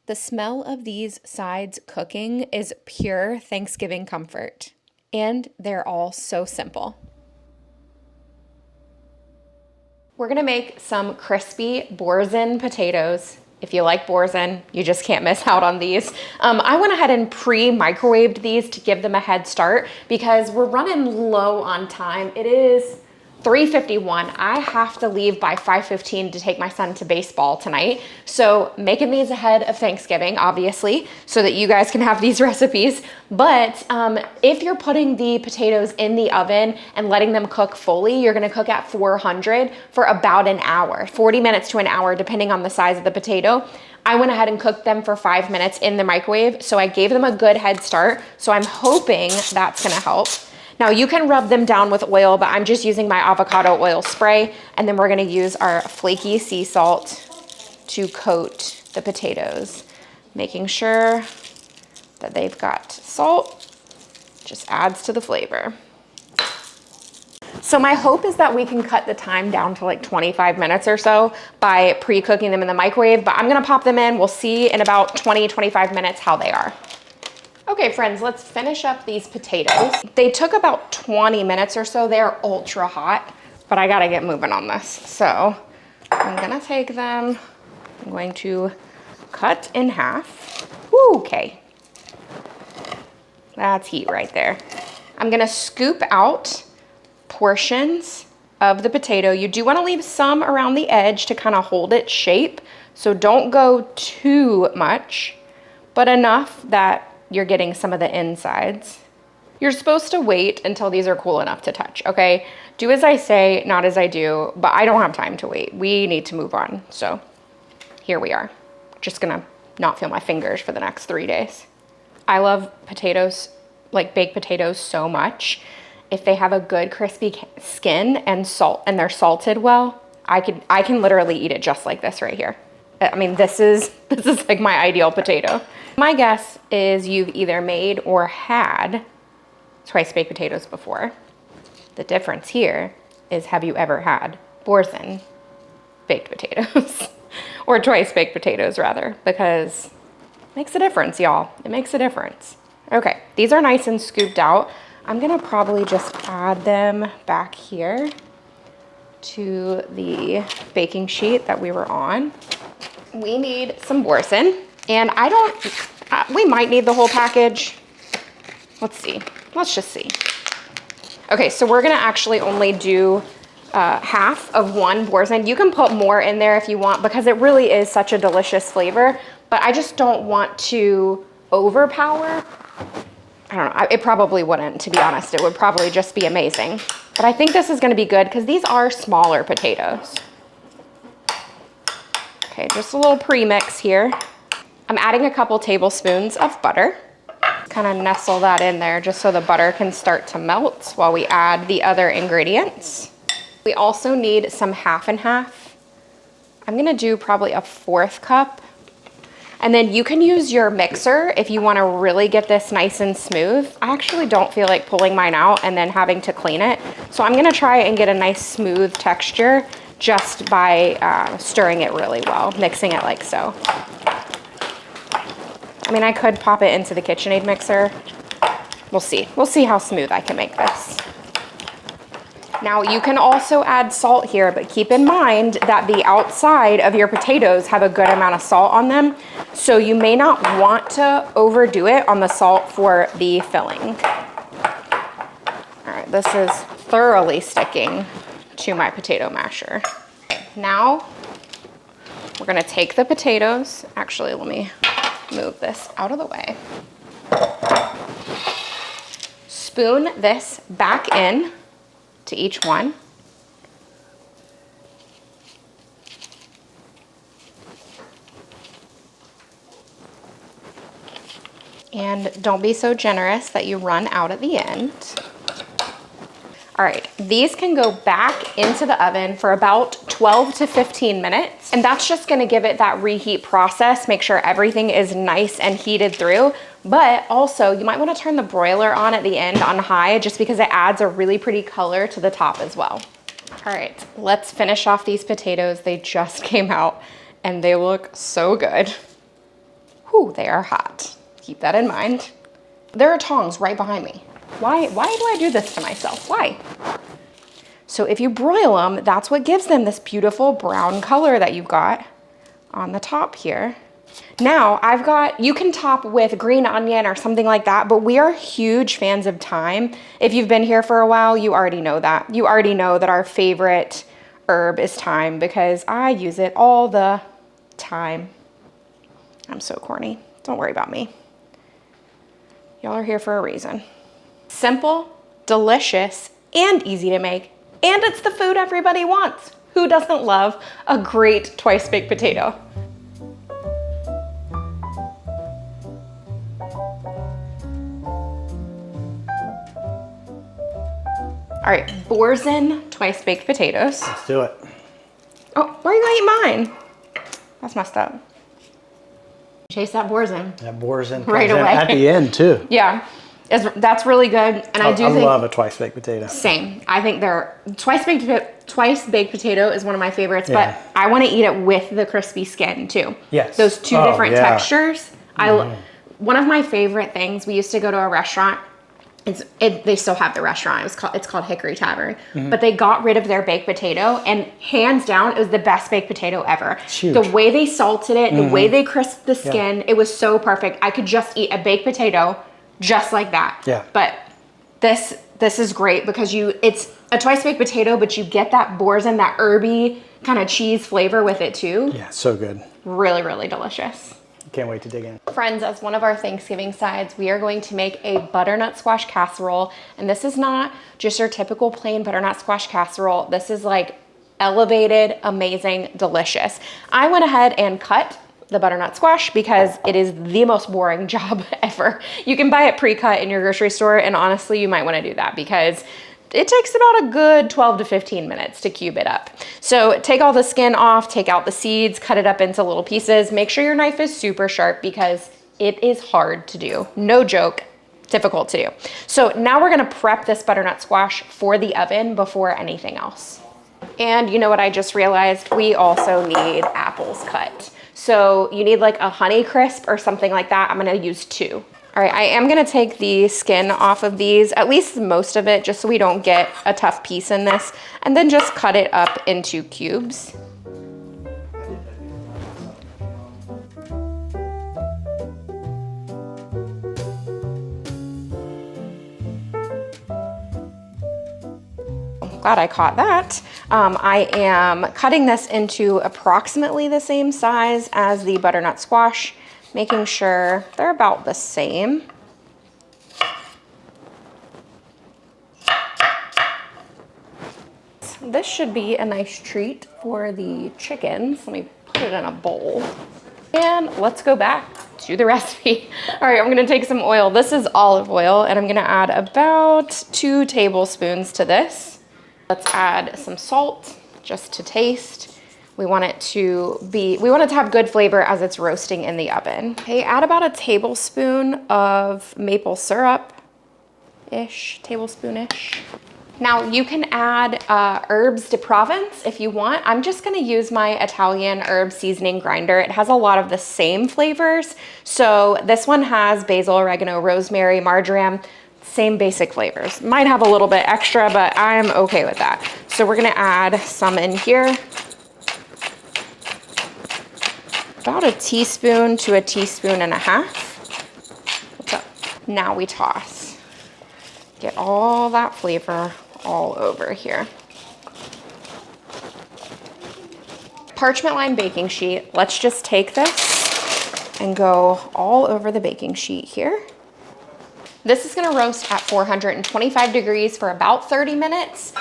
The smell of these sides cooking is pure Thanksgiving comfort, and they're all so simple. We're gonna make some crispy Boursin potatoes. If you like Boursin, you just can't miss out on these. I went ahead and pre-microwaved these to give them a head start because we're running low on time. It is 3:51. I have to leave by 5:15 to take my son to baseball tonight. So making these ahead of Thanksgiving, obviously, so that you guys can have these recipes. But if you're putting the potatoes in the oven and letting them cook fully, you're gonna cook at 400 for about an hour, 40 minutes to an hour, depending on the size of the potato. I went ahead and cooked them for 5 minutes in the microwave, so I gave them a good head start. So I'm hoping that's gonna help. Now you can rub them down with oil, but I'm just using my avocado oil spray, and then we're gonna use our flaky sea salt to coat the potatoes, making sure that they've got salt. Just adds to the flavor. So my hope is that we can cut the time down to like 25 minutes or so by pre-cooking them in the microwave, but I'm gonna pop them in. We'll see in about 20-25 minutes how they are. Okay, friends, let's finish up these potatoes. They took about 20 minutes or so. They're ultra hot, but I gotta get moving on this. So I'm gonna take them, I'm going to cut in half. Woo, okay. That's heat right there. I'm gonna scoop out portions of the potato. You do wanna leave some around the edge to kind of hold its shape. So don't go too much, but enough that you're getting some of the insides. You're supposed to wait until these are cool enough to touch, okay? Do as I say, not as I do, but I don't have time to wait. We need to move on, so here we are. Just gonna not feel my fingers for the next 3 days. I love potatoes, like baked potatoes, so much. If they have a good crispy skin and salt, and they're salted well, I can literally eat it just like this right here. I mean, this is like my ideal potato. My guess is you've either made or had twice baked potatoes before. The difference here is, have you ever had Boursin baked potatoes? Or twice baked potatoes rather, because it makes a difference, y'all. It makes a difference. Okay, these are nice and scooped out. I'm gonna probably just add them back here to the baking sheet that we were on. We need some Boursin, and we might need the whole package. Let's see, let's just see. Okay, so we're gonna actually only do half of one Boursin. You can put more in there if you want, because it really is such a delicious flavor, but I just don't want to overpower. I don't know, it probably wouldn't, to be honest. It would probably just be amazing. But I think this is gonna be good because these are smaller potatoes. Okay, just a little pre-mix here. I'm adding a couple tablespoons of butter. Kind of nestle that in there just so the butter can start to melt while we add the other ingredients. We also need some half and half. I'm gonna do probably a 1/4 cup. And then you can use your mixer if you wanna really get this nice and smooth. I actually don't feel like pulling mine out and then having to clean it. So I'm gonna try and get a nice smooth texture just by stirring it really well, mixing it like so. I mean, I could pop it into the KitchenAid mixer. We'll see. We'll see how smooth I can make this. Now you can also add salt here, but keep in mind that the outside of your potatoes have a good amount of salt on them. So you may not want to overdo it on the salt for the filling. All right, this is thoroughly sticking to my potato masher. Now we're gonna take the potatoes. Actually, let me move this out of the way. Spoon this back in to each one. And don't be so generous that you run out at the end. All right, these can go back into the oven for about 12 to 15 minutes. And that's just gonna give it that reheat process, make sure everything is nice and heated through. But also you might wanna turn the broiler on at the end on high, just because it adds a really pretty color to the top as well. All right, let's finish off these potatoes. They just came out and they look so good. Whew, they are hot. Keep that in mind. There are tongs right behind me. Why do I do this to myself? Why? So if you broil them, that's what gives them this beautiful brown color that you've got on the top here. Now you can top with green onion or something like that, but we are huge fans of thyme. If you've been here for a while, you already know that. You already know that our favorite herb is thyme because I use it all the time. I'm so corny. Don't worry about me. Y'all are here for a reason. Simple, delicious, and easy to make. And it's the food everybody wants. Who doesn't love a great twice baked potato? All right, Boursin twice baked potatoes. Let's do it. Oh, why are you gonna eat mine? That's messed up. Chase that Boursin. That Boursin comes right in away. at the end too. Yeah, that's really good. And I think love a twice baked potato. Same. I think they're twice baked potato is one of my favorites, Yeah. but I want to eat it with the crispy skin too. Yes. Those two different yeah. textures. One of my favorite things. We used to go to a restaurant. They still have the restaurant. It's called Hickory Tavern, but they got rid of their baked potato, and hands down, it was the best baked potato ever. It's huge. The way they salted it, the way they crisped the skin, it was so perfect. I could just eat a baked potato just like that. Yeah. But this is great because it's a twice baked potato, but you get that Boursin, that herby kind of cheese flavor with it too. Yeah, so good. Really, really delicious. Can't wait to dig in. Friends, as one of our Thanksgiving sides, we are going to make a butternut squash casserole. And this is not just your typical plain butternut squash casserole. This is like elevated, amazing, delicious. I went ahead and cut the butternut squash because it is the most boring job ever. You can buy it pre-cut in your grocery store, and honestly, you might want to do that because it takes about a good 12 to 15 minutes to cube it up. So take all the skin off, take out the seeds, cut it up into little pieces. Make sure your knife is super sharp because it is hard to do. No joke, difficult to do. So now we're gonna prep this butternut squash for the oven before anything else. And you know what I just realized? We also need apples cut. So you need like a Honey Crisp or something like that. I'm gonna use 2. All right, I am gonna take the skin off of these, at least most of it, just so we don't get a tough piece in this, and then just cut it up into cubes. Glad I caught that. I am cutting this into approximately the same size as the butternut squash, making sure they're about the same. This should be a nice treat for the chickens. Let me put it in a bowl. And let's go back to the recipe. All right, I'm gonna take some oil. This is olive oil, and I'm gonna add about 2 tablespoons to this. Let's add some salt just to taste. We want it to have good flavor as it's roasting in the oven. Okay, add about a tablespoon of maple syrup-ish, tablespoon-ish. Now you can add herbs de Provence if you want. I'm just gonna use my Italian herb seasoning grinder. It has a lot of the same flavors. So this one has basil, oregano, rosemary, marjoram, same basic flavors. Might have a little bit extra, but I'm okay with that. So we're gonna add some in here. About a teaspoon to a teaspoon and a half. What's up? Now we toss. Get all that flavor all over here. Parchment line baking sheet. Let's just take this and go all over the baking sheet here. This is gonna roast at 425 degrees for about 30 minutes.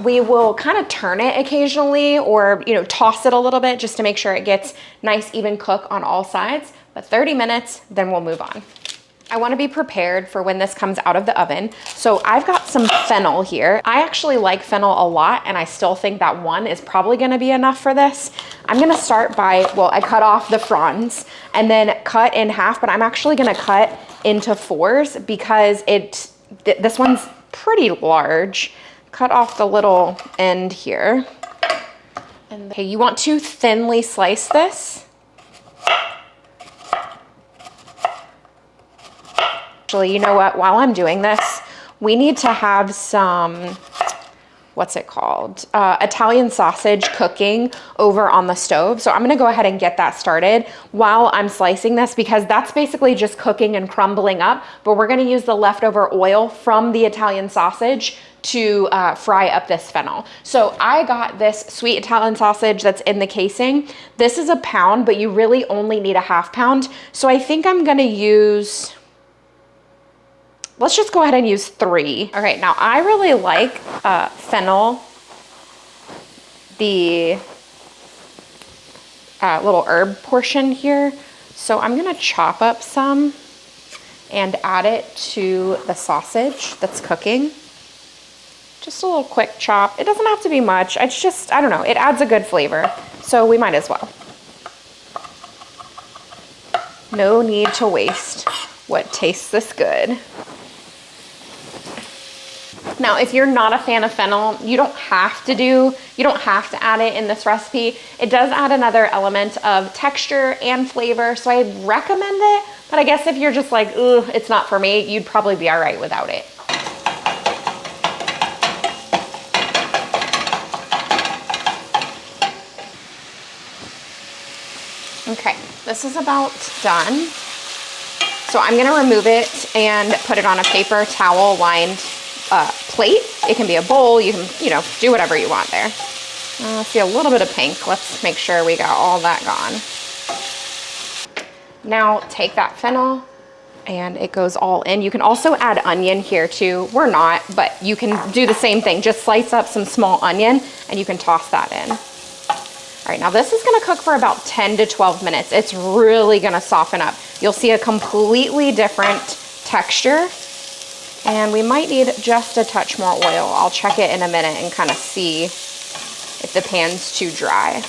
We will kind of turn it occasionally or toss it a little bit just to make sure it gets nice even cook on all sides, but 30 minutes, then we'll move on. I wanna be prepared for when this comes out of the oven. So I've got some fennel here. I actually like fennel a lot, and I still think that 1 is probably gonna be enough for this. I'm gonna start by, I cut off the fronds and then cut in half, but I'm actually gonna cut into 4s because this one's pretty large. Cut off the little end here. And okay, you want to thinly slice this. Actually, you know what? While I'm doing this, we need to have some, what's it called? Italian sausage cooking over on the stove. So I'm gonna go ahead and get that started while I'm slicing this, because that's basically just cooking and crumbling up, but we're gonna use the leftover oil from the Italian sausage to fry up this fennel. So I got this sweet Italian sausage that's in the casing. This is a pound, but you really only need a half pound. So I think I'm gonna use, let's just go ahead and use 3. All right, now I really like fennel, the little herb portion here. So I'm gonna chop up some and add it to the sausage that's cooking. Just a little quick chop. It doesn't have to be much. It's just, I don't know, it adds a good flavor. So we might as well. No need to waste what tastes this good. Now, if you're not a fan of fennel, you don't have to add it in this recipe. It does add another element of texture and flavor, so I recommend it. But I guess if you're just like, ugh, it's not for me, you'd probably be all right without it. Okay, this is about done. So I'm gonna remove it and put it on a paper towel lined plate. It can be a bowl, you can, do whatever you want there. I see a little bit of pink. Let's make sure we got all that gone. Now take that fennel and it goes all in. You can also add onion here too. We're not, but you can do the same thing. Just slice up some small onion and you can toss that in. All right, now this is gonna cook for about 10 to 12 minutes. It's really gonna soften up. You'll see a completely different texture, and we might need just a touch more oil. I'll check it in a minute and kind of see if the pan's too dry.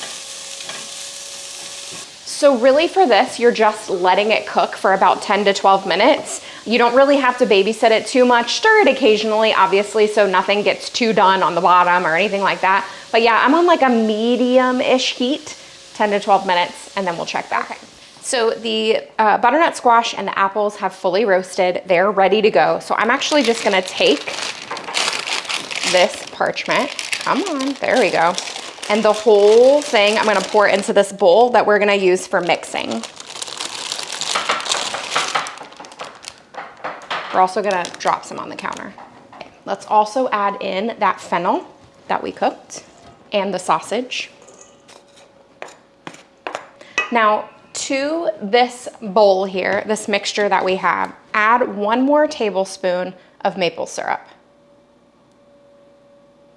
So really for this, you're just letting it cook for about 10 to 12 minutes. You don't really have to babysit it too much. Stir it occasionally, obviously, so nothing gets too done on the bottom or anything like that. But yeah, I'm on like a medium-ish heat, 10 to 12 minutes, and then we'll check back. Okay. So the butternut squash and the apples have fully roasted. They're ready to go. So I'm actually just gonna take this parchment. Come on, there we go. And the whole thing, I'm gonna pour into this bowl that we're gonna use for mixing. We're also gonna drop some on the counter. Okay. Let's also add in that fennel that we cooked and the sausage. Now, to this bowl here, this mixture that we have, add 1 more tablespoon of maple syrup.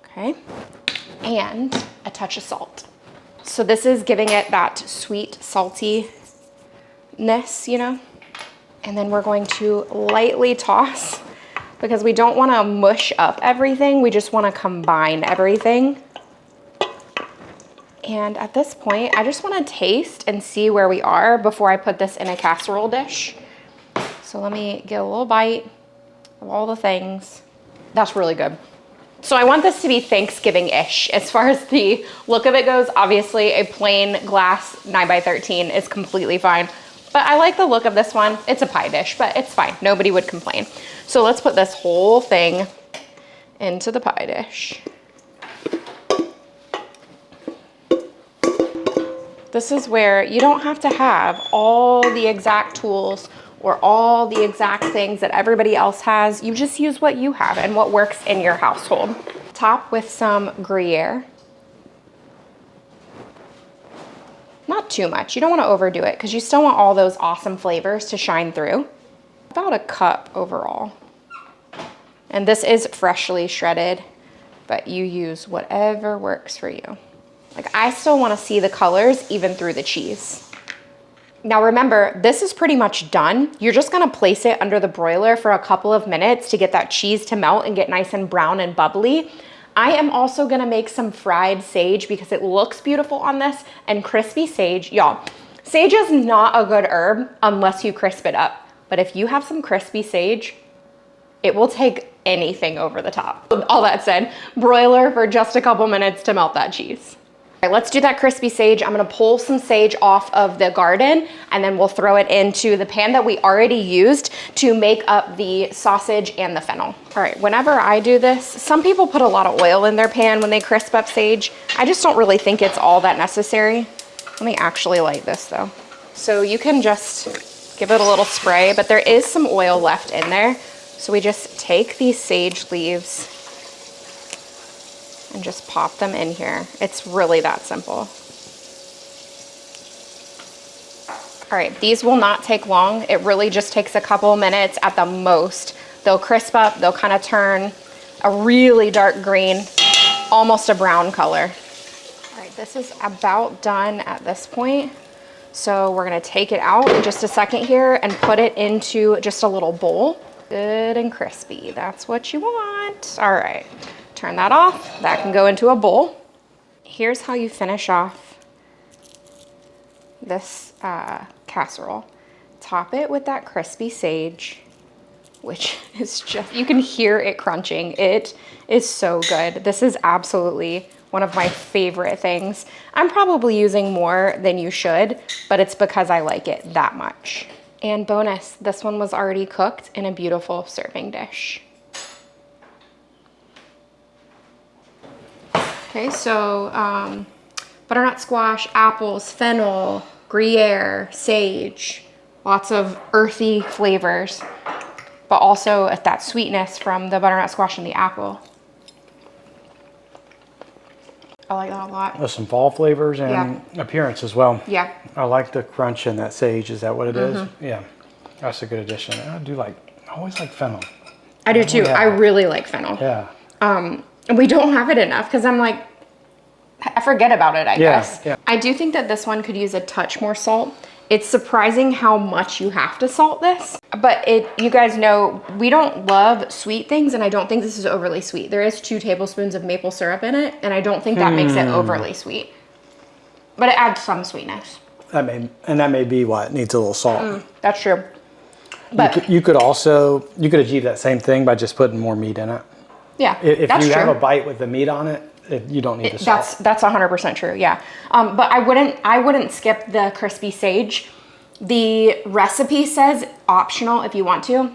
Okay, and a touch of salt. So this is giving it that sweet saltiness, And then we're going to lightly toss, because we don't want to mush up everything. We just want to combine everything. And at this point, I just want to taste and see where we are before I put this in a casserole dish. So let me get a little bite of all the things. That's really good. So I want this to be Thanksgiving-ish. As far as the look of it goes, obviously a plain glass 9x13 is completely fine. But I like the look of this one. It's a pie dish, but it's fine. Nobody would complain. So let's put this whole thing into the pie dish. This is where you don't have to have all the exact tools or all the exact things that everybody else has. You just use what you have and what works in your household. Top with some Gruyere. Not too much. You don't want to overdo it because you still want all those awesome flavors to shine through. About a cup overall. And this is freshly shredded, but you use whatever works for you. Like, I still want to see the colors even through the cheese. Now remember, this is pretty much done. You're just gonna place it under the broiler for a couple of minutes to get that cheese to melt and get nice and brown and bubbly. I am also gonna make some fried sage because it looks beautiful on this, and crispy sage. Y'all, sage is not a good herb unless you crisp it up. But if you have some crispy sage, it will take anything over the top. All that said, broiler for just a couple minutes to melt that cheese. right, let's do that crispy sage. I'm gonna pull some sage off of the garden and then we'll throw it into the pan that we already used to make up the sausage and the fennel. All right, whenever I do this, some people put a lot of oil in their pan when they crisp up sage. I just don't really think it's all that necessary. Let me actually light this though. So you can just give it a little spray, but there is some oil left in there. So we just take these sage leaves and just pop them in here. It's really that simple. All right, these will not take long. It really just takes a couple minutes at the most. They'll crisp up, they'll kind of turn a really dark green, almost a brown color. All right, this is about done at this point. So we're gonna take it out in just a second here and put it into just a little bowl. Good and crispy, that's what you want. All right. Turn that off. That can go into a bowl. Here's how you finish off this casserole. Top it with that crispy sage, which is just, you can hear it crunching. It is so good. This is absolutely one of my favorite things. I'm probably using more than you should, but it's because I like it that much. And bonus, this one was already cooked in a beautiful serving dish. Okay, so butternut squash, apples, fennel, Gruyere, sage, lots of earthy flavors, but also that sweetness from the butternut squash and the apple. I like that a lot. There's some fall flavors and appearance as well. Yeah. I like the crunch in that sage. Is that what it is? Yeah, that's a good addition. I always like fennel. I do too. Yeah. I really like fennel. Yeah. We don't have it enough because I'm like, I forget about it, I guess. Yeah. I do think that this one could use a touch more salt. It's surprising how much you have to salt this, but you guys know, we don't love sweet things, and I don't think this is overly sweet. There is 2 tablespoons of maple syrup in it, and I don't think that makes it overly sweet, but it adds some sweetness. That may be why it needs a little salt. That's true. But You could achieve that same thing by just putting more meat in it. yeah, If that's you true. have a bite with the meat on it, you don't need the salt. That's 100% true, yeah. But I wouldn't skip the crispy sage. The recipe says optional if you want to.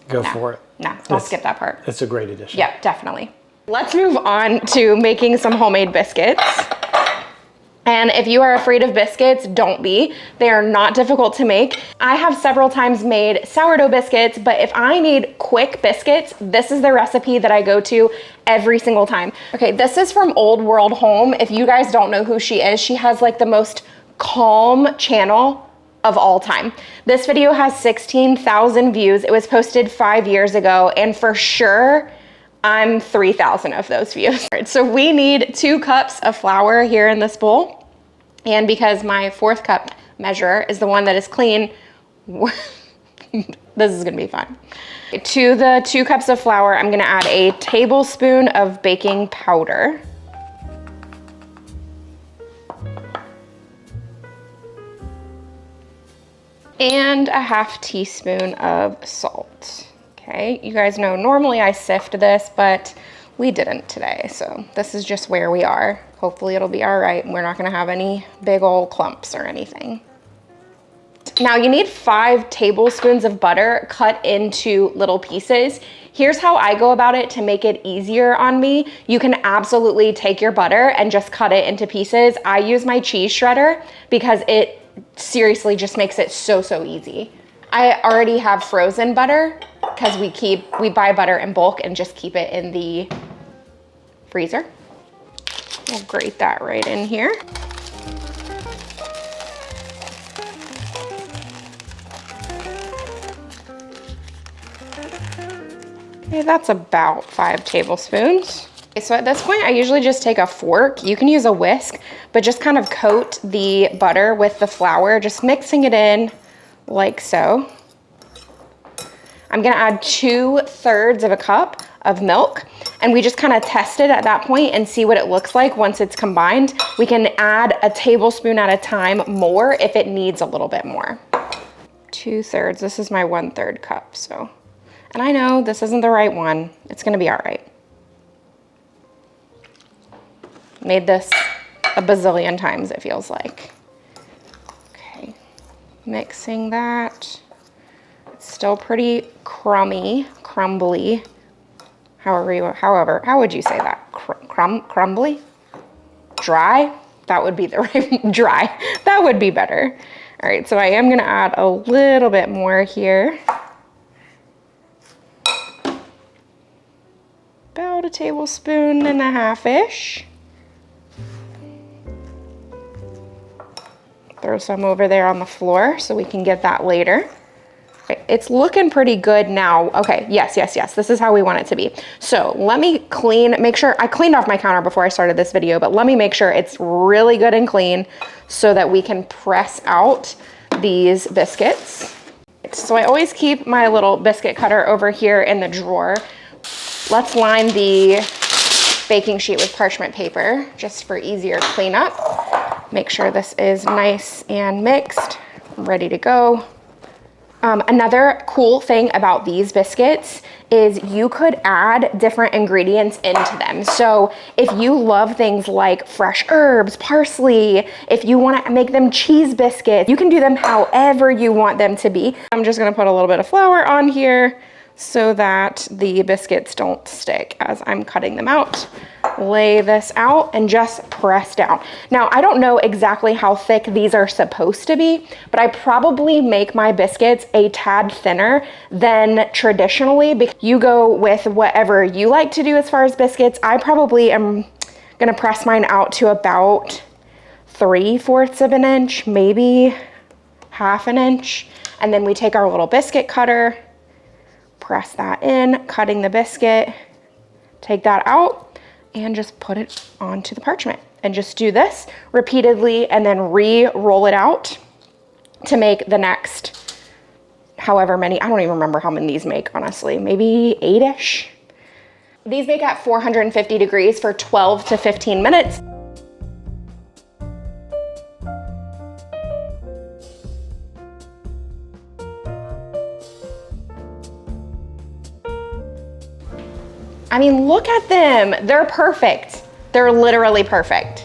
Go for it. No, don't skip that part. It's a great addition. Yeah, definitely. Let's move on to making some homemade biscuits. And if you are afraid of biscuits, don't be. They are not difficult to make. I have several times made sourdough biscuits, but if I need quick biscuits, this is the recipe that I go to every single time. Okay, this is from Old World Home. If you guys don't know who she is, she has like the most calm channel of all time. This video has 16,000 views. It was posted 5 years ago, and for sure, I'm 3,000 of those views. All right, so we need 2 cups of flour here in this bowl. And because my 4th cup measure is the one that is clean, this is gonna be fun. To the 2 cups of flour, I'm gonna add a tablespoon of baking powder. And a ½ teaspoon of salt. Okay, you guys know normally I sift this, but we didn't today, so this is just where we are. Hopefully it'll be all right and we're not gonna have any big old clumps or anything. Now you need 5 tablespoons of butter cut into little pieces. Here's how I go about it to make it easier on me. You can absolutely take your butter and just cut it into pieces. I use my cheese shredder because it seriously just makes it so easy. I already have frozen butter because we buy butter in bulk and just keep it in the freezer. We'll grate that right in here. Okay, that's about 5 tablespoons. Okay, so at this point, I usually just take a fork. You can use a whisk, but just kind of coat the butter with the flour, just mixing it in like so. I'm gonna add 2/3 of a cup of milk, and we just kind of test it at that point and see what it looks like once it's combined. We can add a tablespoon at a time more if it needs a little bit more. 2/3, this is my 1/3 cup, so. And I know this isn't the right one. It's gonna be all right. Made this a bazillion times, it feels like. Okay, mixing that. It's still pretty crumbly. However, how would you say that? Crumbly? Dry? That would be the right, dry. That would be better. All right, so I am gonna add a little bit more here. About 1.5 tablespoons-ish. Throw some over there on the floor so we can get that later. It's looking pretty good now. Okay, yes. This is how we want it to be. So let me make sure, I cleaned off my counter before I started this video, but let me make sure it's really good and clean so that we can press out these biscuits. So I always keep my little biscuit cutter over here in the drawer. Let's line the baking sheet with parchment paper just for easier cleanup. Make sure this is nice and mixed, ready to go. Another cool thing about these biscuits is you could add different ingredients into them. So if you love things like fresh herbs, parsley, if you want to make them cheese biscuits, you can do them however you want them to be. I'm just going to put a little bit of flour on here so that the biscuits don't stick as I'm cutting them out. Lay this out and just press down. Now, I don't know exactly how thick these are supposed to be, but I probably make my biscuits a tad thinner than traditionally. You go with whatever you like to do as far as biscuits. I probably am gonna press mine out to about 3/4 of an inch, maybe 1/2 inch. And then we take our little biscuit cutter, press that in, cutting the biscuit, take that out, and just put it onto the parchment. And just do this repeatedly and then re-roll it out to make the next however many. I don't even remember how many these make, honestly. Maybe 8-ish. These bake at 450 degrees for 12 to 15 minutes. I mean, look at them. They're perfect. They're literally perfect.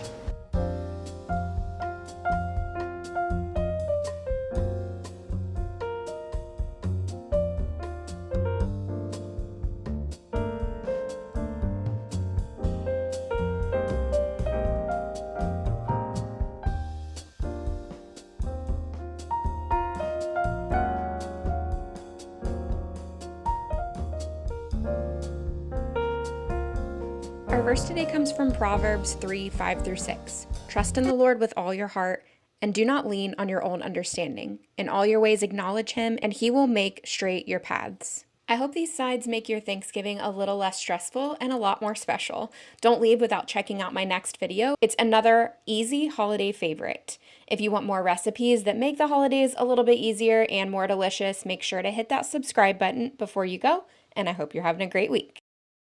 Our verse today comes from Proverbs 3:5-6. Trust in the Lord with all your heart, and do not lean on your own understanding. In all your ways acknowledge him, and he will make straight your paths. I hope these sides make your Thanksgiving a little less stressful and a lot more special. Don't leave without checking out my next video. It's another easy holiday favorite. If you want more recipes that make the holidays a little bit easier and more delicious, make sure to hit that subscribe button before you go, and I hope you're having a great week.